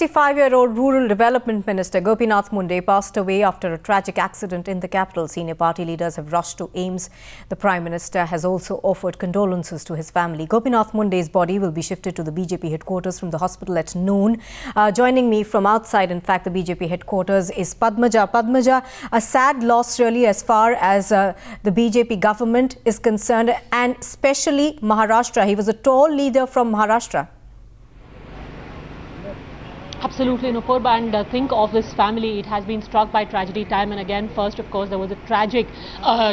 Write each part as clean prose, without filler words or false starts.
65-year-old Rural Development Minister Gopinath Munde passed away after a tragic accident in the capital. Senior party leaders have rushed to AIIMS. The Prime Minister has also offered condolences to his family. Gopinath Munde's body will be shifted to the BJP headquarters from the hospital at noon. Joining me from outside, in fact, the BJP headquarters is Padmaja. Padmaja, a sad loss really as far as the BJP government is concerned, and especially Maharashtra. He was a tall leader from Maharashtra. Absolutely, Nupur, and think of this family. It has been struck by tragedy time and again. First, of course, there was a tragic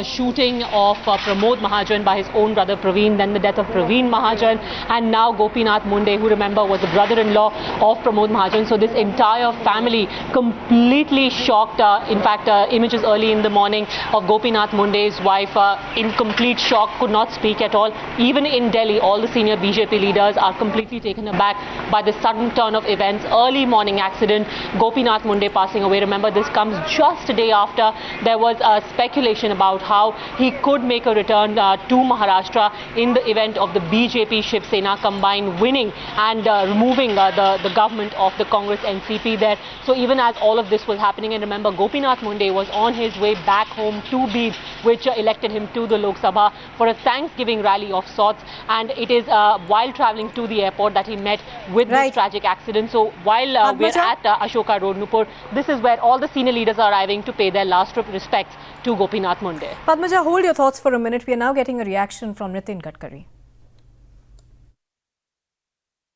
shooting of Pramod Mahajan by his own brother Praveen, then the death of Praveen Mahajan, and now Gopinath Munde, who, remember, was the brother-in-law of Pramod Mahajan. So this entire family completely shocked. In fact, images early in the morning of Gopinath Munde's wife in complete shock, could not speak at all. Even in Delhi, all the senior BJP leaders are completely taken aback by the sudden turn of events. Early morning accident, Gopinath Munde passing away. Remember, this comes just a day after there was speculation about how he could make a return to Maharashtra in the event of the BJP Shiv Sena combined winning and removing the government of the Congress NCP there. So even as all of this was happening, and remember, Gopinath Munde was on his way back home to Bid, which elected him to the Lok Sabha for a Thanksgiving rally of sorts, and it is while travelling to the airport that he met with this tragic accident. So while we're at Ashoka Road, Nupur, this is where all the senior leaders are arriving to pay their last respects to Gopinath Munde. Padmaja, hold your thoughts for a minute. We are now getting a reaction from Nitin Gadkari.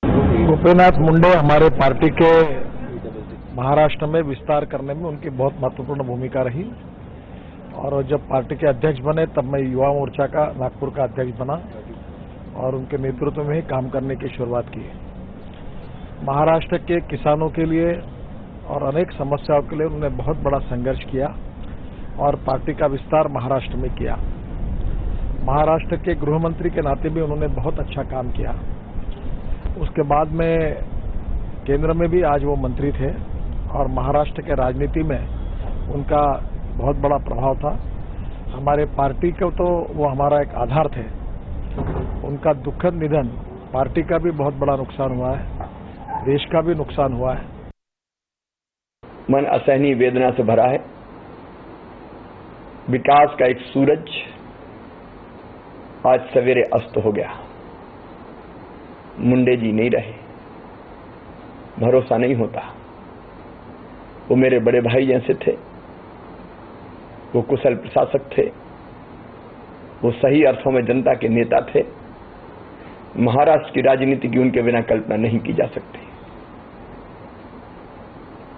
Gopinath Munde हमारे party के महाराष्ट्र में विस्तार करने में उनकी बहुत महत्वपूर्ण भूमिका रही, और जब पार्टी के अध्यक्ष बने तब मैं युवा मोर्चा का नागपुर का अध्यक्ष बना और उनके नेतृत्व में ही काम करने की शुरुआत की। महाराष्ट्र के किसानों के लिए और अनेक समस्याओं के लिए उन्होंने बहुत बड़ा संघर्ष किया और पार्टी का विस्तार महाराष्ट्र में किया। महाराष्ट्र के गृह मंत्री के नाते भी उन्होंने बहुत अच्छा काम किया। उसके बाद में केंद्र में भी आज वो मंत्री थे और महाराष्ट्र के राजनीति में उनका बहुत बड़ा प्रभाव था। हमारे पार्टी को तो वो हमारा एक आधार थे। उनका दुखद निधन पार्टी का भी बहुत बड़ा नुकसान हुआ है, देश का भी नुकसान हुआ है। मन असहनीय वेदना से भरा है। विकास का एक सूरज आज सवेरे अस्त हो गया। मुंडे जी नहीं रहे, भरोसा नहीं होता। वो मेरे बड़े भाई जैसे थे, वो कुशल प्रशासक थे, वो सही अर्थों में जनता के नेता थे। महाराष्ट्र की राजनीति की उनके बिना कल्पना नहीं की जा सकती।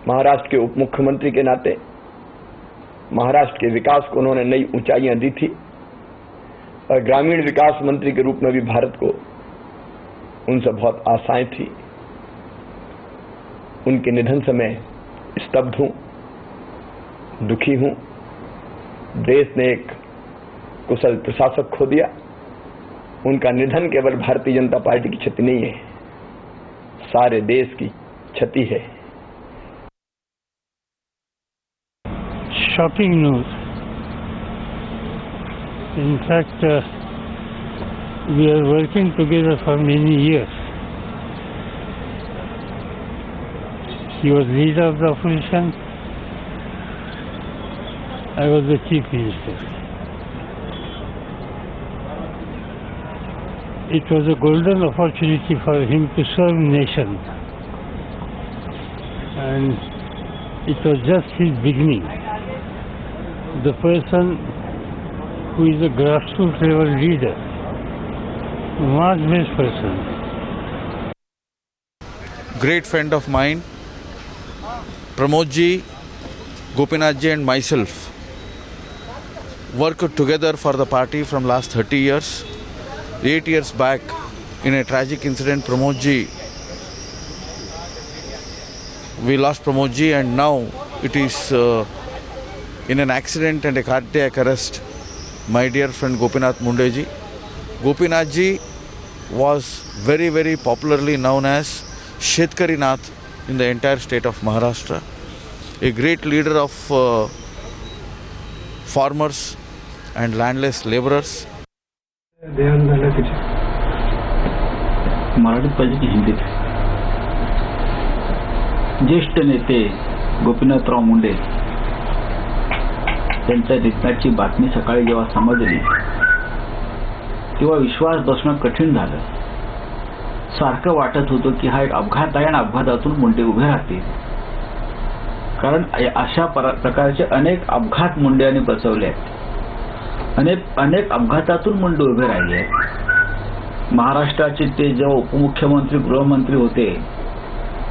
महाराष्ट्र के उप मुख्यमंत्री के नाते महाराष्ट्र के विकास को उन्होंने नई ऊंचाइयां दी थी, और ग्रामीण विकास मंत्री के रूप में भी भारत को उनसे बहुत आशाएं थी। उनके निधन से मैं स्तब्ध हूं, दुखी हूं। देश ने एक कुशल प्रशासक खो दिया। उनका निधन केवल भारतीय जनता पार्टी की क्षति नहीं है, सारे देश की क्षति है। Shocking news. In fact, we are working together for many years. He was leader of the opposition. I was the chief minister. It was a golden opportunity for him to serve nation, and it was just his beginning. The person who is a grassroots level leader, mass-based person. Great friend of mine, Pramod ji, Gopinath ji and myself worked together for the party from last 30 years. 8 years back, in a tragic incident, Pramod ji, we lost Pramod ji, and now it is in an accident and a cardiac arrest, my dear friend Gopinath Munde ji. Gopinath ji was very, very popularly known as Shetkari Nath in the entire state of Maharashtra. A great leader of farmers and landless laborers. मराठीत पाहिजे की हिंदीत? ज्येष्ठ नेते गोपीनाथराव मुंडे त्यांच्या निधनाची बातमी सकाळी जेव्हा समजली तेव्हा विश्वास बसणं कठीण झालं. सारखं वाटत होतं की हा एक अपघात आहे आणि अपघातातून मुंडे उभे राहतील. कारण अशा प्रकारचे अनेक अपघात मुंड्यांनी बसवले आहेत. अनेक अपघातातून मुंडे उभे राहिले आहेत. महाराष्ट्राचे ते जेव्हा उपमुख्यमंत्री गृहमंत्री होते